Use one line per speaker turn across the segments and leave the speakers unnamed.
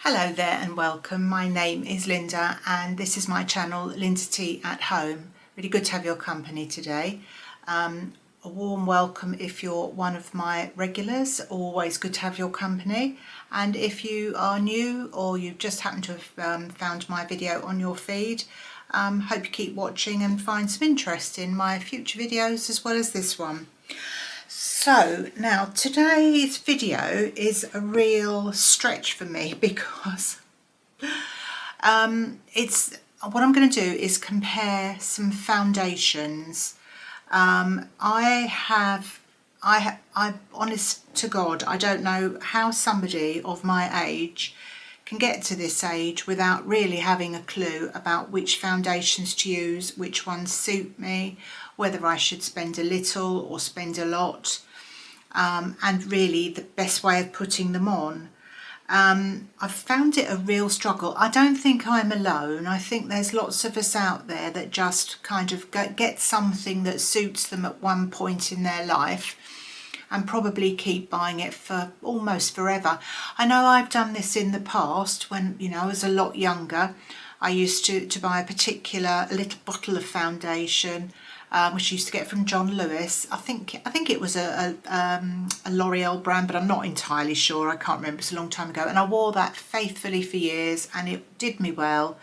Hello there and welcome. My name is Linda and this is my channel Linda T at Home. Really good to have your company today. A warm welcome if you're one of my regulars. Always good to have your company. And if you are new or you just happen to have found my video on your feed, hope you keep watching and find some interest in my future videos as well as this one. So now today's video is a real stretch for me because it's what I'm going to do is compare some foundations. I'm honest to God, I don't know how somebody of my age can get to this age without really having a clue about which foundations to use, which ones suit me, whether I should spend a little or spend a lot. And really the best way of putting them on. I've found it a real struggle. I don't think I'm alone. I think there's lots of us out there that just kind of get something that suits them at one point in their life and probably keep buying it for almost forever. I know I've done this in the past when, you know, I was a lot younger. I used to buy a little bottle of foundation, which I used to get from John Lewis. I think it was a L'Oreal brand, but I'm not entirely sure. I can't remember. It's a long time ago, and I wore that faithfully for years, and it did me well.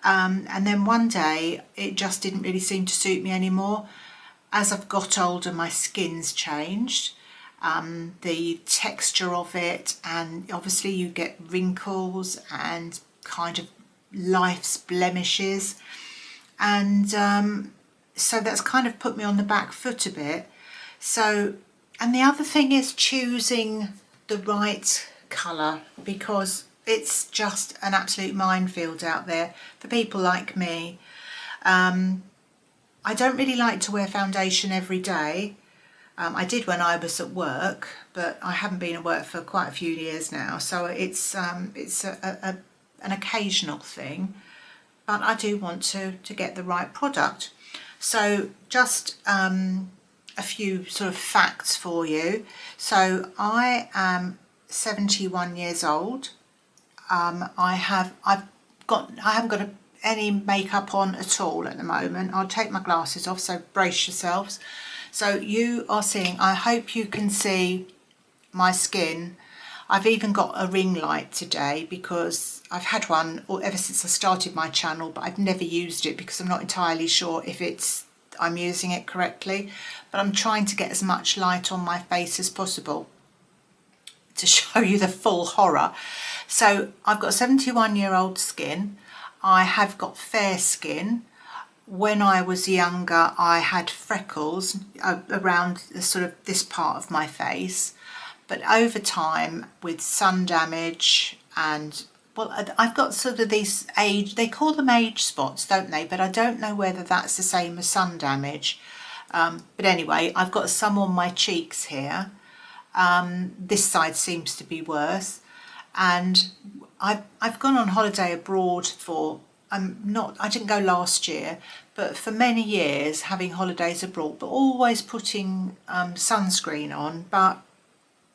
And then one day, it just didn't really seem to suit me anymore. As I've got older, my skin's changed. The texture of it, and obviously you get wrinkles and kind of life's blemishes, and so that's kind of put me on the back foot a bit. So, and the other thing is choosing the right colour, because it's just an absolute minefield out there for people like me. I don't really like to wear foundation every day. I did when I was at work, but I haven't been at work for quite a few years now, so it's an occasional thing, but I do want to get the right product. So just a few sort of facts for you. So I am 71 years old. I haven't got any makeup on at all at the moment. I'll take my glasses off, so brace yourselves. So you are seeing, I hope you can see my skin. I've even got a ring light today because I've had one ever since I started my channel, but I've never used it because I'm not entirely sure if I'm using it correctly. But I'm trying to get as much light on my face as possible to show you the full horror. So I've got 71-year-old skin. I have got fair skin. When I was younger, I had freckles around sort of this part of my face. But over time, with sun damage and, well, I've got sort of these they call them age spots, don't they? But I don't know whether that's the same as sun damage. But anyway, I've got some on my cheeks here. This side seems to be worse. And I've gone on holiday abroad for, I didn't go last year, but for many years having holidays abroad, but always putting sunscreen on, but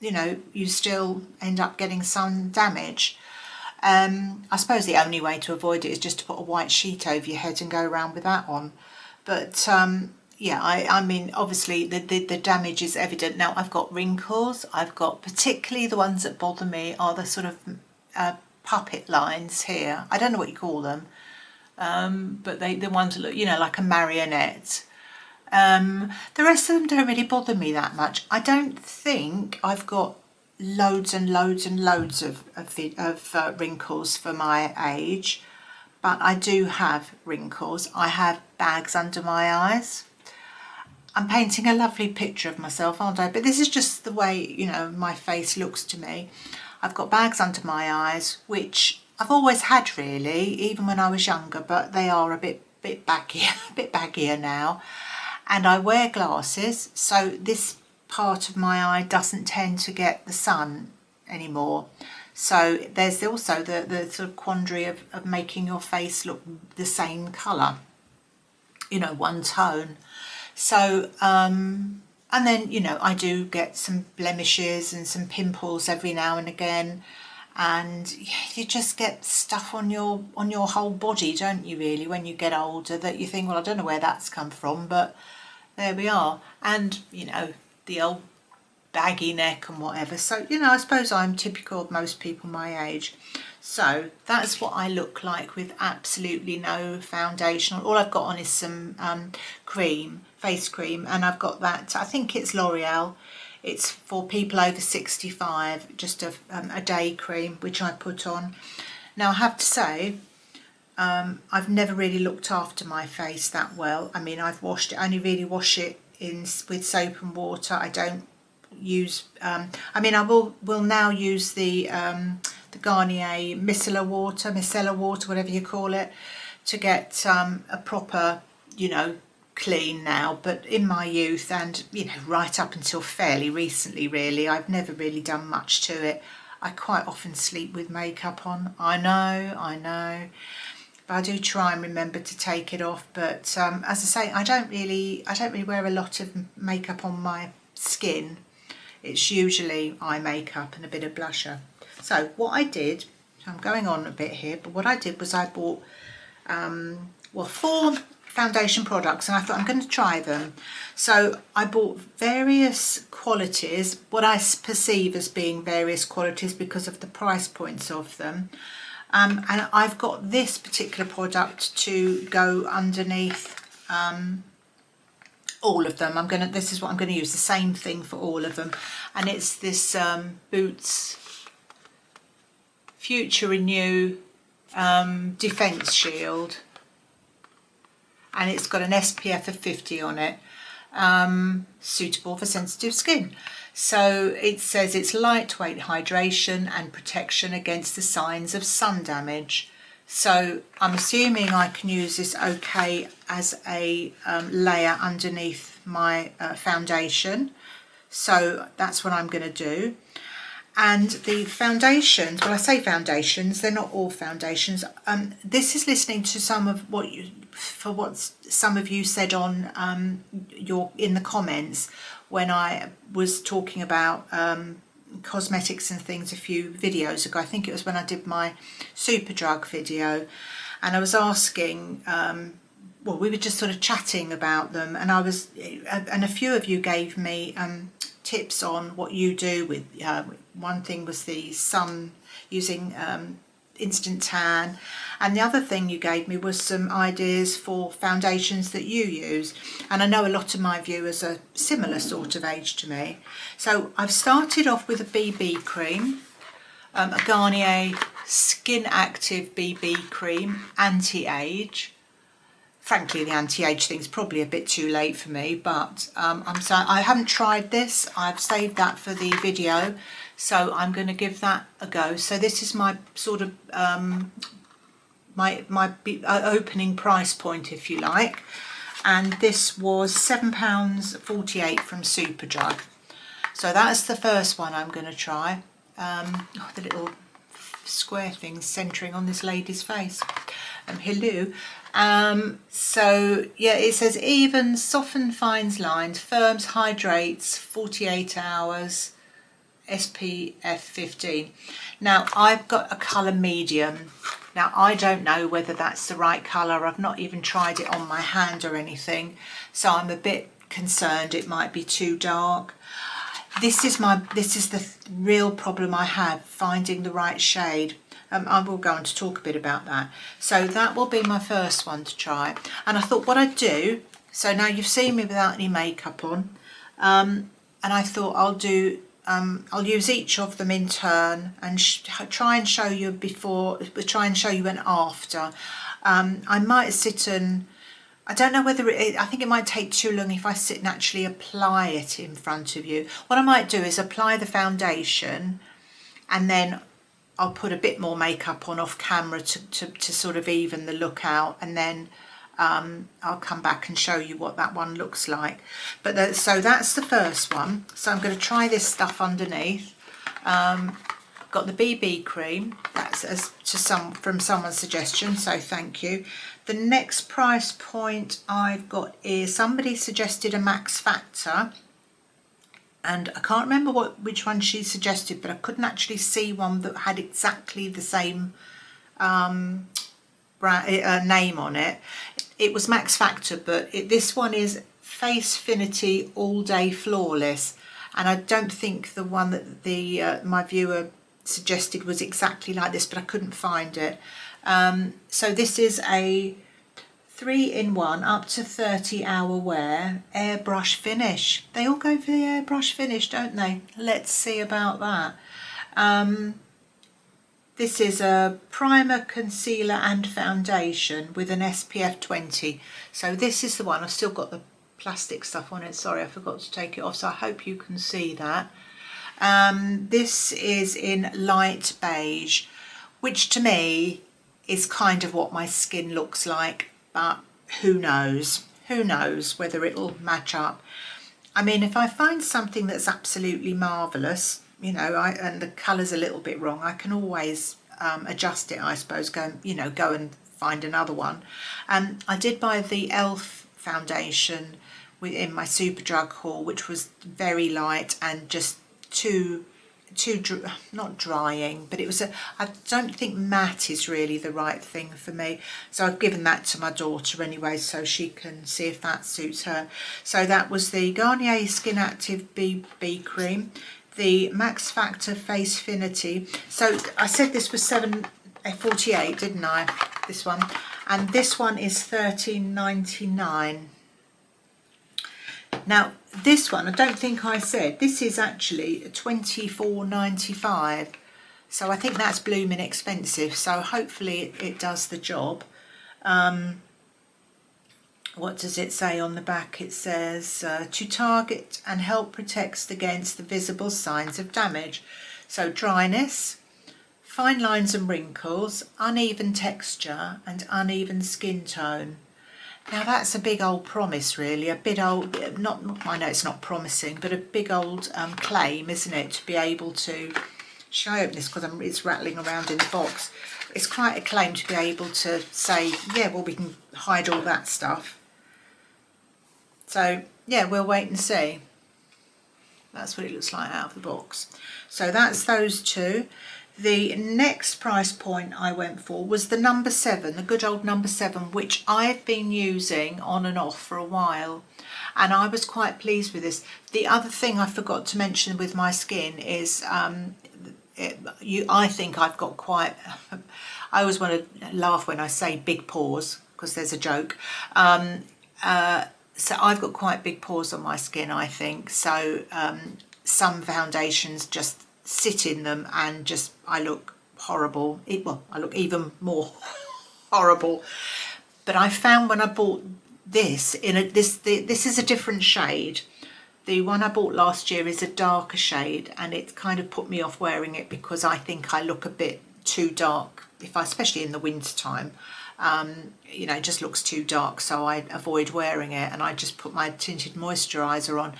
you know, you still end up getting sun damage. I suppose the only way to avoid it is just to put a white sheet over your head and go around with that on. But yeah, I mean, obviously the damage is evident. Now I've got wrinkles. I've got, particularly the ones that bother me are the sort of puppet lines here. I don't know what you call them, but the ones that look, you know, like a marionette. The rest of them don't really bother me that much. I don't think I've got loads and loads and loads of wrinkles for my age, but I do have wrinkles. I have bags under my eyes. I'm painting a lovely picture of myself, aren't I? But this is just the way, you know, my face looks to me. I've got bags under my eyes, which I've always had really, even when I was younger, but they are a bit baggier now. And I wear glasses, so this part of my eye doesn't tend to get the sun anymore. So there's also the sort of quandary of making your face look the same colour, you know, one tone. So, and then, you know, I do get some blemishes and some pimples every now and again. and you just get stuff on your whole body, don't you, really, when you get older, that you think, well, I don't know where that's come from, but there we are. And you know, the old baggy neck and whatever. So, you know, I suppose I'm typical of most people my age. So that's what I look like with absolutely no foundation. All I've got on is some cream, face cream, and I've got that, I think it's L'Oreal. It's for people over 65, just a day cream, which I put on. Now, I have to say, I've never really looked after my face that well. I mean, I've washed it, I only really wash it with soap and water. I don't use, I mean, I will now use the Garnier micellar water, whatever you call it, to get a proper, you know, clean now. But in my youth, and you know, right up until fairly recently, really, I've never really done much to it. I quite often sleep with makeup on. I know, but I do try and remember to take it off. But as I say, I don't really wear a lot of makeup on my skin. It's usually eye makeup and a bit of blusher. So what I did, I'm going on a bit here, but what I did was I bought 4 foundation products, and I thought I'm going to try them. So I bought various qualities, what I perceive as being various qualities because of the price points of them. And I've got this particular product to go underneath all of them. This is what I'm going to use, the same thing for all of them, and it's this Boots Future Renew Defense Shield, and it's got an SPF of 50 on it, suitable for sensitive skin. So it says it's lightweight hydration and protection against the signs of sun damage. So I'm assuming I can use this okay as a layer underneath my foundation. So that's what I'm going to do. And the foundations, well, I say foundations, they're not all foundations. This is listening to some of what some of you said on in the comments when I was talking about cosmetics and things a few videos ago. I think it was when I did my Superdrug video, and I was asking, well, we were just sort of chatting about them, and a few of you gave me tips on what you do with, one thing was the sun, using instant tan, and the other thing you gave me was some ideas for foundations that you use, and I know a lot of my viewers are similar sort of age to me. So I've started off with a BB cream, a Garnier Skin Active BB cream, anti-age. Frankly, the anti-age thing's probably a bit too late for me, but I haven't tried this. I've saved that for the video, so I'm going to give that a go. So this is my sort of my opening price point, if you like, and this was £7.48 from Superdrug. So that's the first one I'm going to try. The little square things centering on this lady's face. Hello. So yeah, it says even, soften fines lines, firms, hydrates, 48 hours, SPF 15. Now I've got a colour medium. Now I don't know whether that's the right colour. I've not even tried it on my hand or anything, so I'm a bit concerned it might be too dark. This is the real problem I have, finding the right shade. I will go on to talk a bit about that. So that will be my first one to try. And I thought what I'd do, so now you've seen me without any makeup on, and I thought I'll use each of them in turn and try and show you before, try and show you an after. I might sit and, I don't know whether I think it might take too long if I sit and actually apply it in front of you. What I might do is apply the foundation, and then I'll put a bit more makeup on off camera to sort of even the look out, and then I'll come back and show you what that one looks like. But so that's the first one. So I'm going to try this stuff underneath. Got the BB cream, that's from someone's suggestion, so thank you. The next price point I've got is, somebody suggested a Max Factor and I can't remember which one she suggested, but I couldn't actually see one that had exactly the same name on it. It was Max Factor, but this one is Facefinity All Day Flawless, and I don't think the one that my viewer suggested was exactly like this, but I couldn't find it. So this is a 3-in-1 up to 30-hour wear airbrush finish. They all go for the airbrush finish, don't they? Let's see about that. This is a primer, concealer and foundation with an SPF 20. So this is the one. I've still got the plastic stuff on it. Sorry, I forgot to take it off, so I hope you can see that. This is in light beige, which to me is kind of what my skin looks like, but who knows? Who knows whether it'll match up. I mean, if I find something that's absolutely marvellous, you know, and the colour's a little bit wrong, I can always adjust it, I suppose, go and find another one. I did buy the e.l.f. foundation in my Superdrug haul, which was very light and just not drying, but it was I don't think matte is really the right thing for me, so I've given that to my daughter anyway, so she can see if that suits her. So that was the Garnier Skin Active BB cream, the Max Factor Facefinity. So I said this was $7.48, didn't I? This one, and this one is $13.99. Now this one, I don't think I said, this is actually $24.95, so I think that's blooming expensive, so hopefully it does the job. What does it say on the back? It says to target and help protect against the visible signs of damage, so dryness, fine lines and wrinkles, uneven texture and uneven skin tone. Now that's a big old promise, really, a bit old, I know it's not promising, but a big old claim, isn't it, to be able to, should I open this because it's rattling around in the box? It's quite a claim to be able to say, yeah, well, we can hide all that stuff. So yeah, we'll wait and see. That's what it looks like out of the box. So that's those two. The next price point I went for was the number 7, the good old number 7, which I've been using on and off for a while, and I was quite pleased with this. The other thing I forgot to mention with my skin is I think I've got quite, I always want to laugh when I say big pores because there's a joke. So I've got quite big pores on my skin, I think. So some foundations just sit in them and just I look horrible. I look even more horrible. But I found when I bought this this is a different shade. The one I bought last year is a darker shade, and it kind of put me off wearing it because I think I look a bit too dark, especially in the winter time. You know, it just looks too dark, so I avoid wearing it, and I just put my tinted moisturiser on.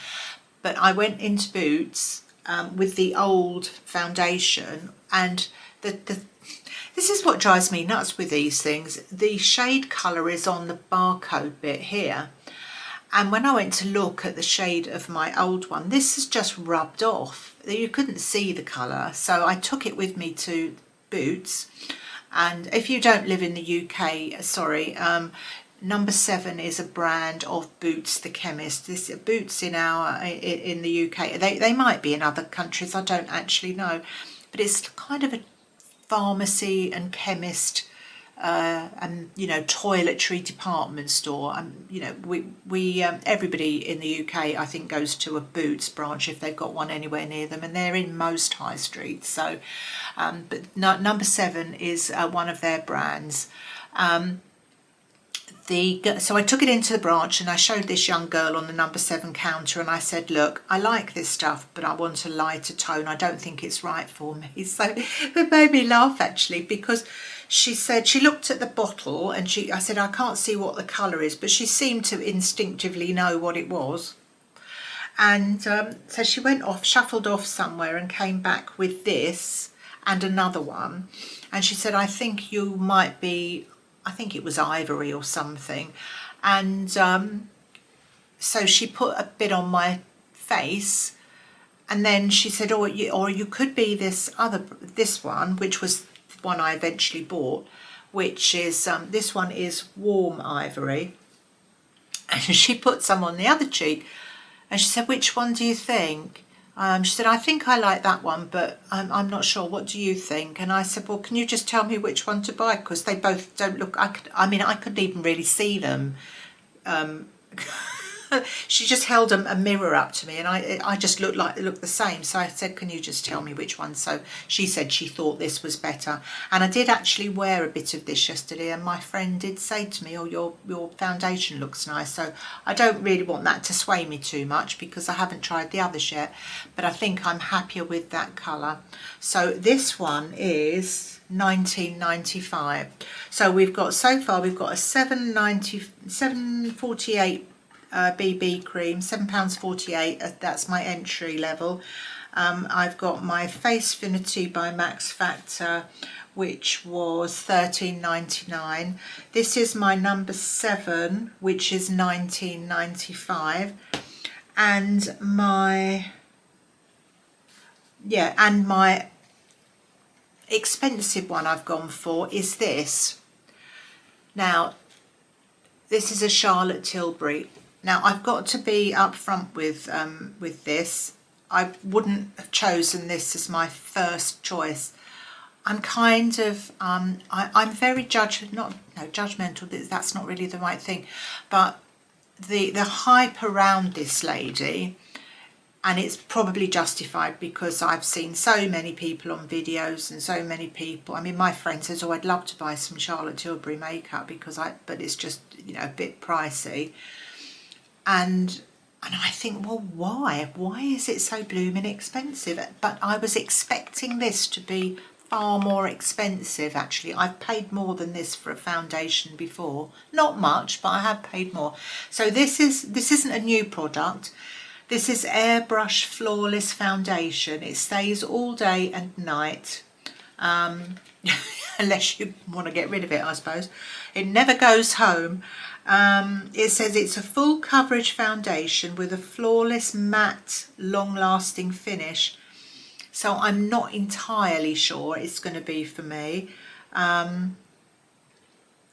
But I went into Boots with the old foundation, and this is what drives me nuts with these things. The shade colour is on the barcode bit here, and when I went to look at the shade of my old one, this has just rubbed off. You couldn't see the colour, so I took it with me to Boots. And if you don't live in the UK, sorry, number 7 is a brand of Boots the Chemist. This Boots in the UK. They might be in other countries, I don't actually know, but it's kind of a pharmacy and chemist and toiletry department store. We everybody in the UK I think goes to a Boots branch if they've got one anywhere near them, and they're in most high streets. So but number 7 is one of their brands. So I took it into the branch and I showed this young girl on the number 7 counter, and I said, look, I like this stuff, but I want a lighter tone. I don't think it's right for me. So it made me laugh actually, because she said, she looked at the bottle and I said, I can't see what the colour is, but she seemed to instinctively know what it was. And so she went off, shuffled off somewhere and came back with this and another one. And she said, I think you might be, I think it was ivory or something. And so she put a bit on my face, And then she said, or you could be this one, which was the one I eventually bought, which is, this one is warm ivory. And she put some on the other cheek and she said, which one do you think? She said, I think I like that one, but I'm not sure. What do you think? And I said, well, can you just tell me which one to buy? Because they both don't look, I couldn't even really see them. She just held a mirror up to me and I just looked the same. So I said, can you just tell me which one? So she said she thought this was better. And I did actually wear a bit of this yesterday and my friend did say to me, oh, your foundation looks nice. So I don't really want that to sway me too much because I haven't tried the others yet, but I think I'm happier with that colour. So this one is £19.95. So we've got, so far we've got a £7.48 BB cream, £7.48, that's my entry level. I've got my Facefinity by Max Factor, which was £13.99. This is my number 7, which is £19.95. And my expensive one I've gone for is this. Now, this is a Charlotte Tilbury. Now, I've got to be upfront with this. I wouldn't have chosen this as my first choice. I'm kind of, I'm very judgmental, that's not really the right thing, but the hype around this lady, and it's probably justified because I've seen so many people on videos and so many people. I mean, my friend says, oh, I'd love to buy some Charlotte Tilbury makeup but it's just, a bit pricey. And I think, well, why? Why is it so blooming expensive? But I was expecting this to be far more expensive, actually. I've paid more than this for a foundation before. Not much, but I have paid more. So this isn't a new product. This is Airbrush Flawless Foundation. It stays all day and night, unless you want to get rid of it, I suppose. It never goes home. It says it's a full coverage foundation with a flawless matte long-lasting finish. So I'm not entirely sure it's going to be for me. And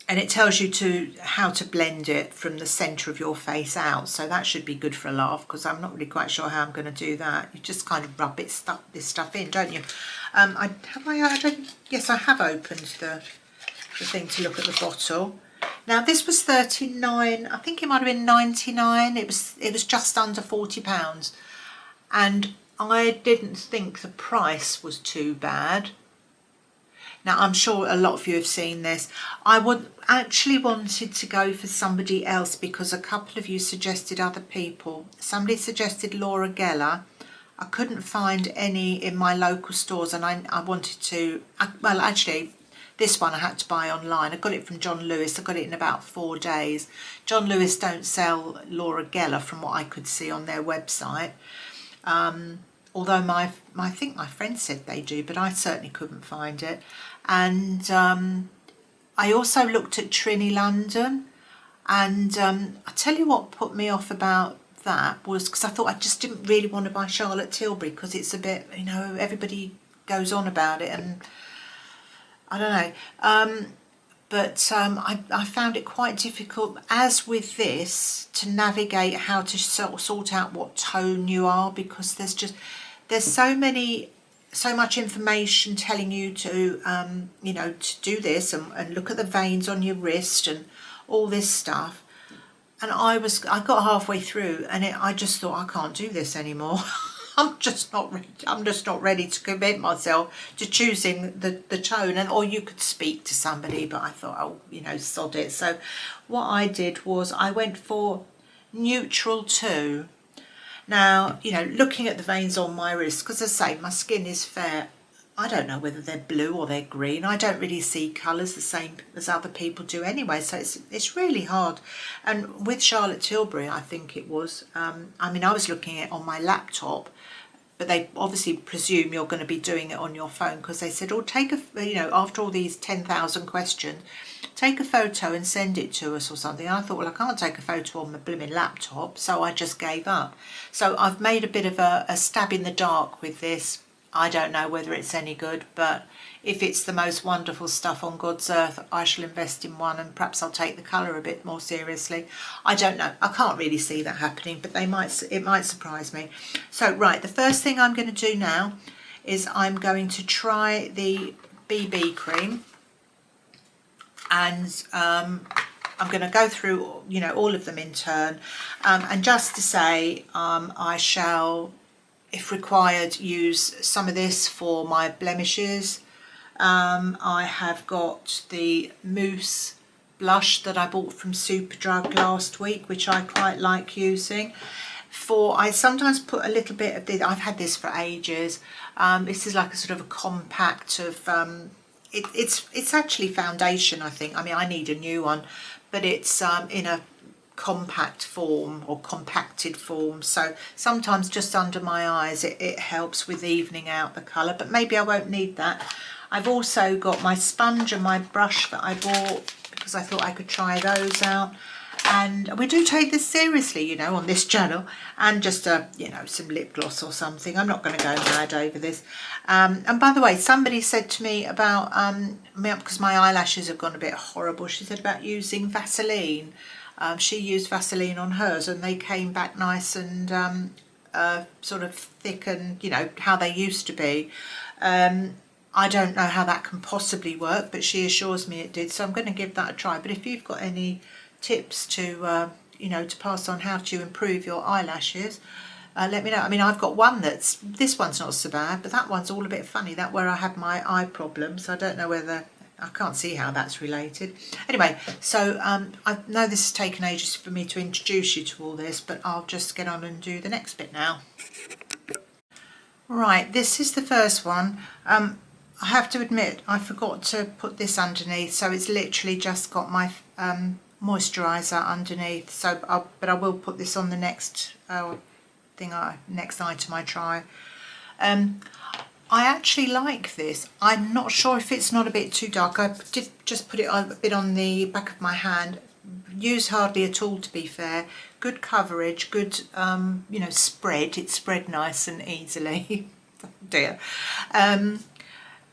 it tells you how to blend it from the centre of your face out. So that should be good for a laugh, because I'm not really quite sure how I'm going to do that. You just kind of rub this stuff in, don't you? Yes, I have opened the thing to look at the bottle. Now this was £39. I think it might have been £99. It was just under £40, and I didn't think the price was too bad. Now, I'm sure a lot of you have seen this. I actually wanted to go for somebody else because a couple of you suggested other people. Somebody suggested Laura Geller. I couldn't find any in my local stores, and I wanted to... Well, actually, this one I had to buy online. I got it from John Lewis. I got it in about 4 days. John Lewis don't sell Laura Geller from what I could see on their website. Although I think my friend said they do, but I certainly couldn't find it. And I also looked at Trini London, and I tell you what put me off about that was because I thought I just didn't really want to buy Charlotte Tilbury because it's a bit, everybody goes on about it, and I don't know. But I found it quite difficult, as with this, to navigate how to sort out what tone you are, because there's so much information telling you to to do this and look at the veins on your wrist and all this stuff. And I got halfway through and I just thought, I can't do this anymore. I'm just not ready to commit myself to choosing the tone. Or you could speak to somebody, but I thought, oh, sod it. So what I did was I went for neutral 2. Now, looking at the veins on my wrist, because as I say, my skin is fair. I don't know whether they're blue or they're green. I don't really see colours the same as other people do anyway, so it's really hard. And with Charlotte Tilbury, I think it was, I was looking at it on my laptop, but they obviously presume you're going to be doing it on your phone, because they said, oh, after all these 10,000 questions, take a photo and send it to us or something. And I thought, well, I can't take a photo on my blooming laptop, so I just gave up. So I've made a bit of a stab in the dark with this. I don't know whether it's any good, but if it's the most wonderful stuff on God's earth, I shall invest in one, and perhaps I'll take the colour a bit more seriously. I don't know. I can't really see that happening, but it might surprise me. So, right, the first thing I'm going to do now is I'm going to try the BB cream, and I'm going to go through, all of them in turn. And just to say, I shall, if required, use some of this for my blemishes. I have got the Mousse blush that I bought from Superdrug last week, which I quite like using. I sometimes put a little bit of this. I've had this for ages. This is like a sort of a compact of, it's actually foundation, I think. I mean, I need a new one, but it's in a compact form or compacted form, so sometimes just under my eyes it helps with evening out the colour, but maybe I won't need that. I've also got my sponge and my brush that I bought because I thought I could try those out, and we do take this seriously, on this channel, and just some lip gloss or something. I'm not going to go mad over this. And by the way, somebody said to me about because my eyelashes have gone a bit horrible, she said about using Vaseline. She used Vaseline on hers and they came back nice and sort of thick and, how they used to be. I don't know how that can possibly work, but she assures me it did. So I'm going to give that a try. But if you've got any tips to, to pass on how to improve your eyelashes, let me know. I mean, I've got one this one's not so bad, but that one's all a bit funny. That where I had my eye problems. I don't know whether... I can't see how that's related. Anyway, so I know this has taken ages for me to introduce you to all this, but I'll just get on and do the next bit now. Right, this is the first one. I have to admit, I forgot to put this underneath, so it's literally just got my moisturiser underneath. So, but I will put this on the next next item I try. I actually like this. I'm not sure if it's not a bit too dark. I did just put it a bit on the back of my hand. Use hardly at all, to be fair. Good coverage, good, spread. It's spread nice and easily. Dear.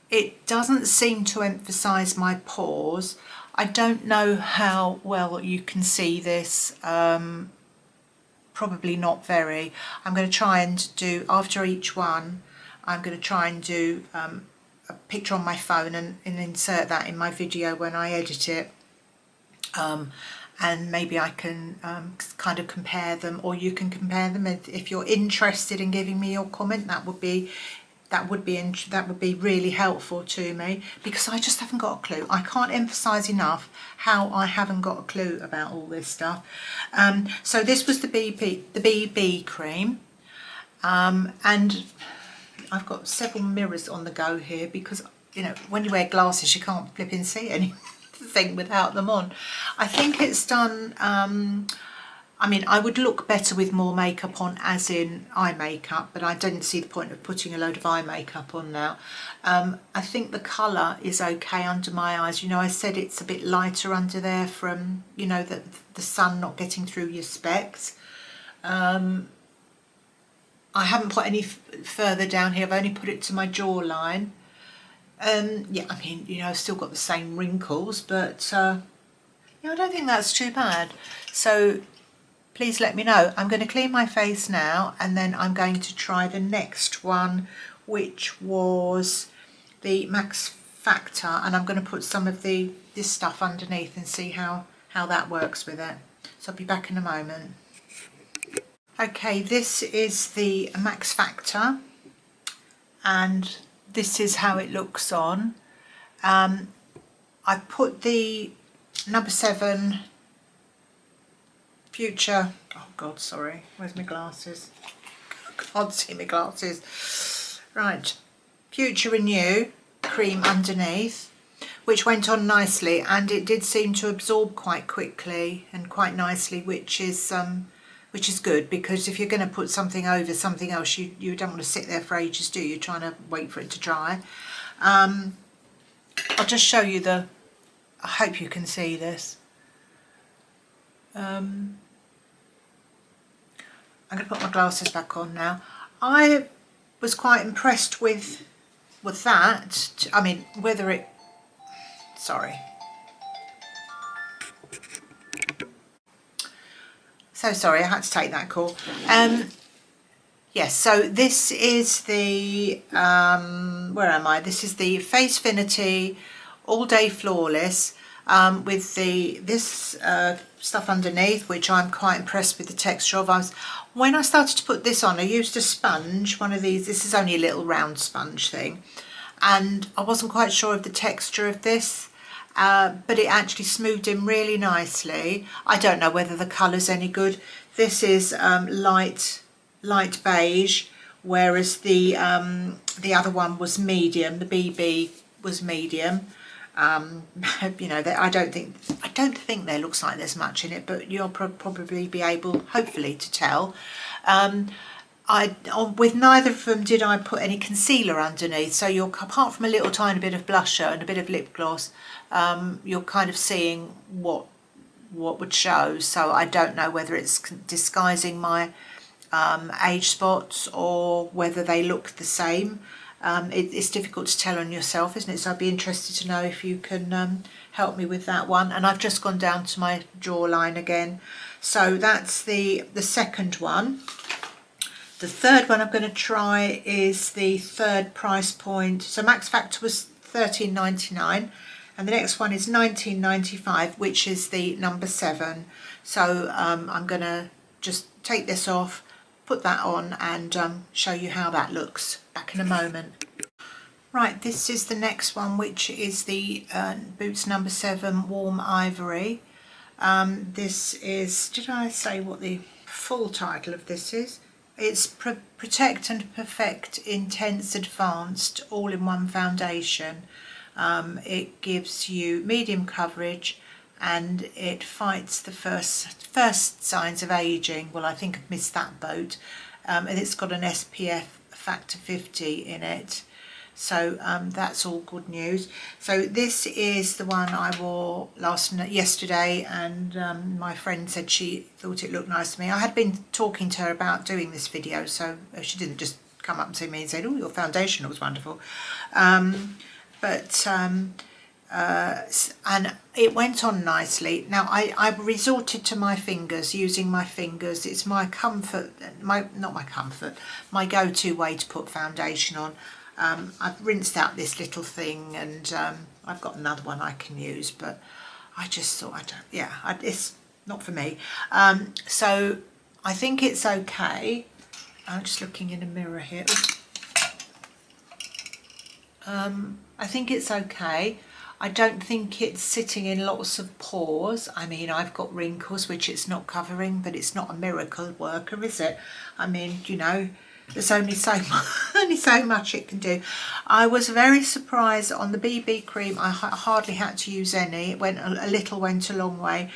It doesn't seem to emphasise my pores. I don't know how well you can see this. Probably not very. I'm going to try and do, after each one, I'm going to try and do a picture on my phone and insert that in my video when I edit it, and maybe I can kind of compare them, or you can compare them if you're interested in giving me your comment. That would be really helpful to me, because I just haven't got a clue. I can't emphasize enough how I haven't got a clue about all this stuff. So this was the BB cream, and I've got several mirrors on the go here because, when you wear glasses you can't flipping see anything without them on. I think it's done, I mean, I would look better with more makeup on, as in eye makeup, but I didn't see the point of putting a load of eye makeup on now. I think the colour is okay under my eyes. I said it's a bit lighter under there from, the sun not getting through your specs. I haven't put any further down here. I've only put it to my jawline. Yeah, I mean, I've still got the same wrinkles, but I don't think that's too bad. So please let me know. I'm going to clean my face now, and then I'm going to try the next one, which was the Max Factor, and I'm going to put some of this stuff underneath and see how that works with it. So I'll be back in a moment. Okay, this is the Max Factor, and this is how it looks on. I put the number 7 Future, oh God, sorry, where's my glasses? Can't see my glasses. Right, Future Renew cream underneath, which went on nicely, and it did seem to absorb quite quickly and quite nicely, which is good, because if you're going to put something over something else, you don't want to sit there for ages, do you? You're trying to wait for it to dry. I'll just show you the I hope you can see this. I'm going to put my glasses back on now. I was quite impressed with that. I mean, whether it... Sorry. So sorry, I had to take that call. Yes, so this is the, where am I? This is the Facefinity All Day Flawless with this stuff underneath, which I'm quite impressed with the texture of. When I started to put this on, I used a sponge, one of these. This is only a little round sponge thing, and I wasn't quite sure of the texture of this, but it actually smoothed in really nicely. I don't know whether the colour's any good. This is light beige, whereas the other one was medium. The BB was medium. You know, I don't think there looks like there's much in it, but you'll probably be able, hopefully, to tell. With neither of them did I put any concealer underneath, so you're, apart from a little tiny bit of blusher and a bit of lip gloss, you're kind of seeing what would show. So I don't know whether it's disguising my age spots or whether they look the same. It's difficult to tell on yourself, isn't it? So I'd be interested to know if you can help me with that one. And I've just gone down to my jawline again. So that's the second one. The third one I'm going to try is the third price point. So Max Factor was $13.99 and the next one is $19.95, which is the number 7. So I'm going to just take this off, put that on and show you how that looks. Back in a moment. Right, this is the next one, which is the Boots number 7 Warm Ivory. This is, did I say what the full title of this is? It's Protect and Perfect Intense Advanced All-in-One Foundation. It gives you medium coverage and it fights the first signs of aging. Well, I think I've missed that boat. And it's got an SPF factor 50 in it. So that's all good news. So this is the one I wore yesterday, and my friend said she thought it looked nice to me. I had been talking to her about doing this video, so she didn't just come up to me and say, "Oh, your foundation looks wonderful." And it went on nicely. Now I resorted to my fingers, using my fingers. It's my go-to way to put foundation on. I've rinsed out this little thing, and I've got another one I can use, but I just thought it's not for me. So I think it's okay. I'm just looking in a mirror here. I think it's okay. I don't think it's sitting in lots of pores. I mean, I've got wrinkles which it's not covering, but it's not a miracle worker, is it? I mean, you know, there's only so much it can do. I was very surprised on the BB cream. I hardly had to use any. It went a little, went a long way.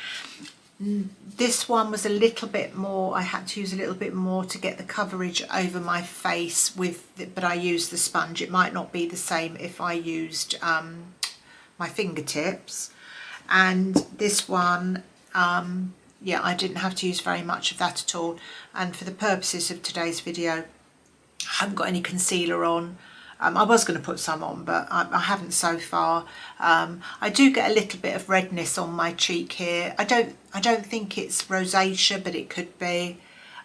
This one was a little bit more. I had to use a little bit more to get the coverage over my face but I used the sponge. It might not be the same if I used my fingertips. And this one, yeah, I didn't have to use very much of that at all. And for the purposes of today's video, I haven't got any concealer on. I was going to put some on, but I haven't so far. I do get a little bit of redness on my cheek here. I don't think it's rosacea, but it could be.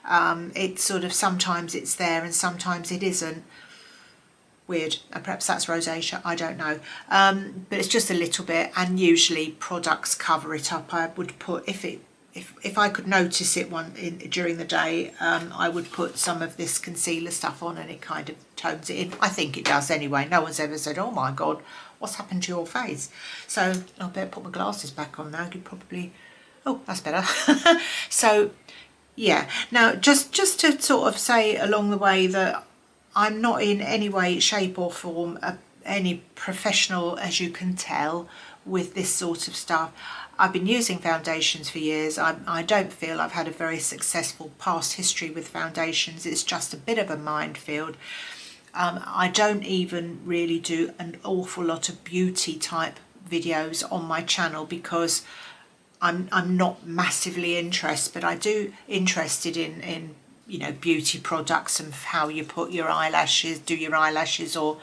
It's sort of, sometimes it's there and sometimes it isn't. Weird. Perhaps that's rosacea, I don't know. But it's just a little bit, and usually products cover it up. I would put, if I could notice it during the day, I would put some of this concealer stuff on, and it kind of tones it in. I think it does anyway. No one's ever said, "Oh my God, what's happened to your face?" So I better put my glasses back on now. You'd probably, oh, that's better. So yeah. Now just to sort of say along the way that I'm not in any way, shape or form any professional, as you can tell, with this sort of stuff. I've been using foundations for years. I don't feel I've had a very successful past history with foundations. It's just a bit of a minefield. I don't even really do an awful lot of beauty type videos on my channel because I'm not massively interested, but I do interested in you know, beauty products and how you put your eyelashes, do your eyelashes or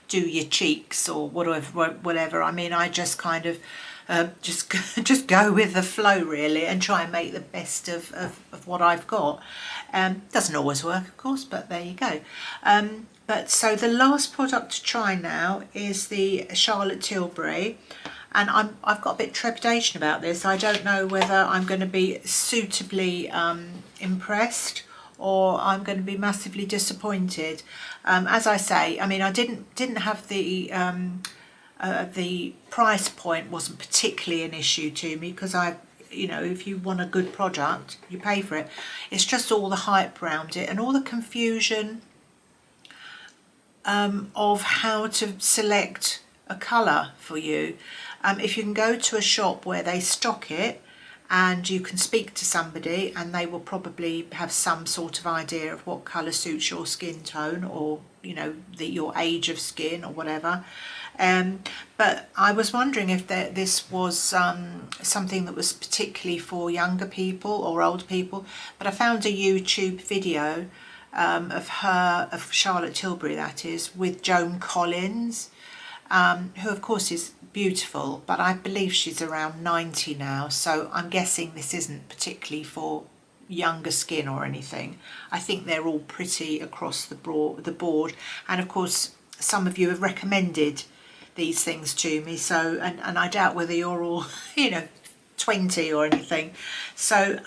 do your cheeks or whatever. I mean, I just kind of just go with the flow really and try and make the best of what I've got. Doesn't always work, of course, but there you go. But so the last product to try now is the Charlotte Tilbury. And I've got a bit of trepidation about this. I don't know whether I'm going to be suitably impressed or I'm going to be massively disappointed. As I say, I mean, I didn't have the price point wasn't particularly an issue to me because you know, if you want a good product, you pay for it. It's just all the hype around it and all the confusion of how to select a colour for you. If you can go to a shop where they stock it and you can speak to somebody and they will probably have some sort of idea of what colour suits your skin tone or, you know, your age of skin or whatever. But I was wondering if this was something that was particularly for younger people or old people, but I found a YouTube video of Charlotte Tilbury, that is, with Joan Collins, who of course is beautiful, but I believe she's around 90 now, so I'm guessing this isn't particularly for younger skin or anything. I think they're all pretty across the board, and of course some of you have recommended these things to me, so and I doubt whether you're all you know, 20 or anything, so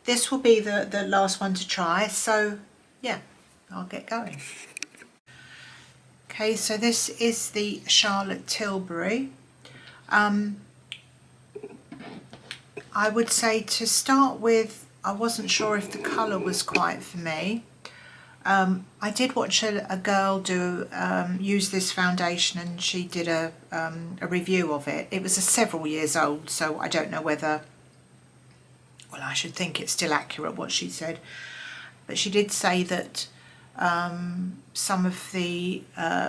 this will be the last one to try, so yeah, I'll get going. Okay, so this is the Charlotte Tilbury. I would say to start with, I wasn't sure if the colour was quite for me. I did watch a girl use this foundation, and she did a review of it. It was several years old, so I don't know whether, well, I should think it's still accurate what she said, but she did say that some of the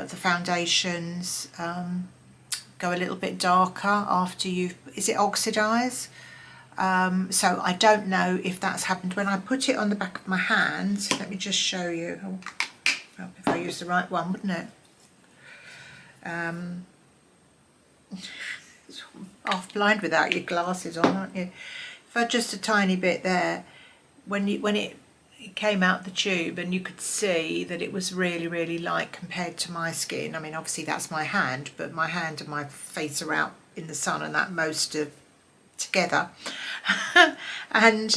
foundations go a little bit darker after is it oxidise? So I don't know if that's happened. When I put it on the back of my hand, let me just show you. Oh, if I use the right one, wouldn't it? Half blind without your glasses on, aren't you? If I just a tiny bit there, when it came out the tube, and you could see that it was really light compared to my skin. I mean, obviously that's my hand, but my hand and my face are out in the sun, and that most of together. And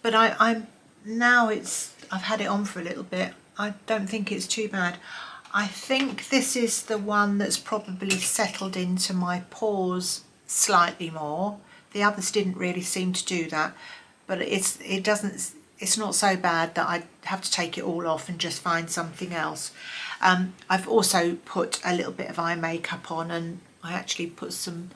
but I'm now I've had it on for a little bit. I don't think it's too bad. I think this is the one that's probably settled into my pores slightly more. The others didn't really seem to do that, but it's not so bad that I have to take it all off and just find something else. I've also put a little bit of eye makeup on, and I actually put some,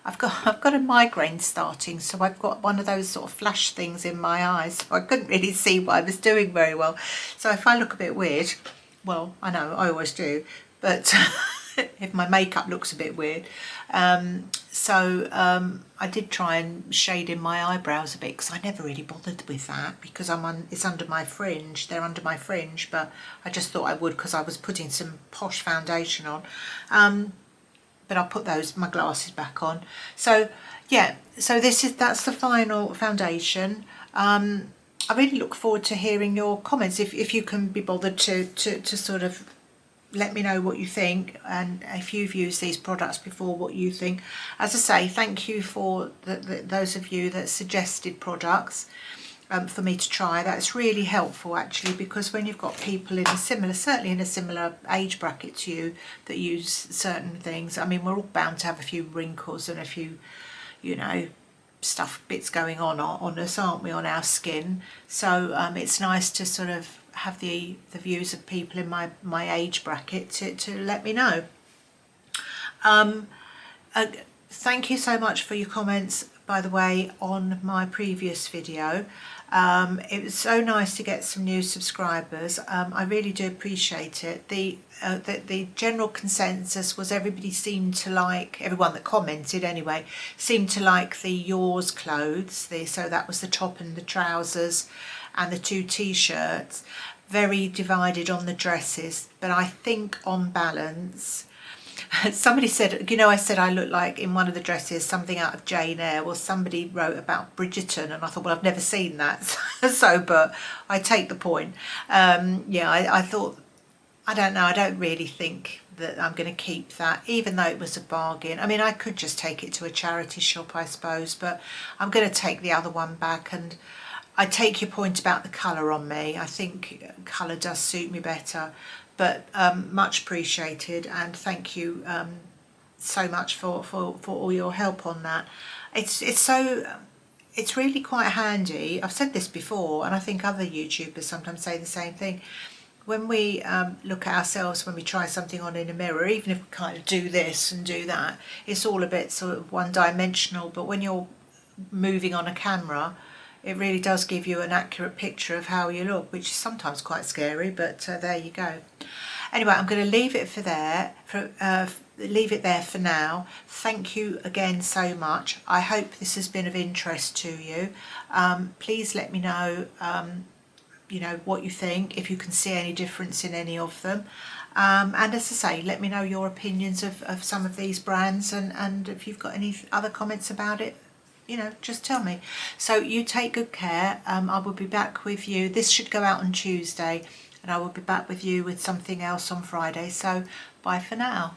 I've got a migraine starting, so I've got one of those sort of flash things in my eyes, so I couldn't really see what I was doing very well. So if I look a bit weird, well, I know I always do, but if my makeup looks a bit weird, I did try and shade in my eyebrows a bit, because I never really bothered with that, because it's under my fringe, they're under my fringe, but I just thought I would because I was putting some posh foundation on. But I'll put my glasses back on. So yeah, so that's the final foundation. I really look forward to hearing your comments, if you can be bothered to sort of let me know what you think, and if you've used these products before, what you think. As I say, thank you for those of you that suggested products for me to try. That's really helpful actually, because when you've got people certainly in a similar age bracket to you, that use certain things, I mean, we're all bound to have a few wrinkles and a few, you know, bits going on us, aren't we, on our skin. So it's nice to sort of have the views of people in my age bracket to let me know. Thank you so much for your comments. by the way, on my previous video. It was so nice to get some new subscribers. I really do appreciate it. The general consensus was everybody seemed to like, everyone that commented anyway, seemed to like the Yours clothes. So that was the top and the trousers and the 2 t-shirts. Very divided on the dresses, but I think on balance, somebody said, I said I look like in one of the dresses something out of Jane Eyre. Well, somebody wrote about Bridgerton, and I thought, well, I've never seen that. So, but I take the point. Yeah, I thought, I don't know, I don't really think that I'm going to keep that, even though it was a bargain. I mean, I could just take it to a charity shop, I suppose, but I'm going to take the other one back. And I take your point about the colour on me. I think colour does suit me better, but much appreciated, and thank you so much for all your help on that. It's really quite handy. I've said this before, and I think other YouTubers sometimes say the same thing. When we look at ourselves, when we try something on in a mirror, even if we kind of do this and do that, it's all a bit sort of one-dimensional, but when you're moving on a camera, it really does give you an accurate picture of how you look, which is sometimes quite scary, but there you go. Anyway, I'm going to leave it there for now. Thank you again so much. I hope this has been of interest to you. Please let me know, what you think, if you can see any difference in any of them. And as I say, let me know your opinions of some of these brands, and if you've got any other comments about it, just tell me. So you take good care. I will be back with you. This should go out on Tuesday, and I will be back with you with something else on Friday. So bye for now.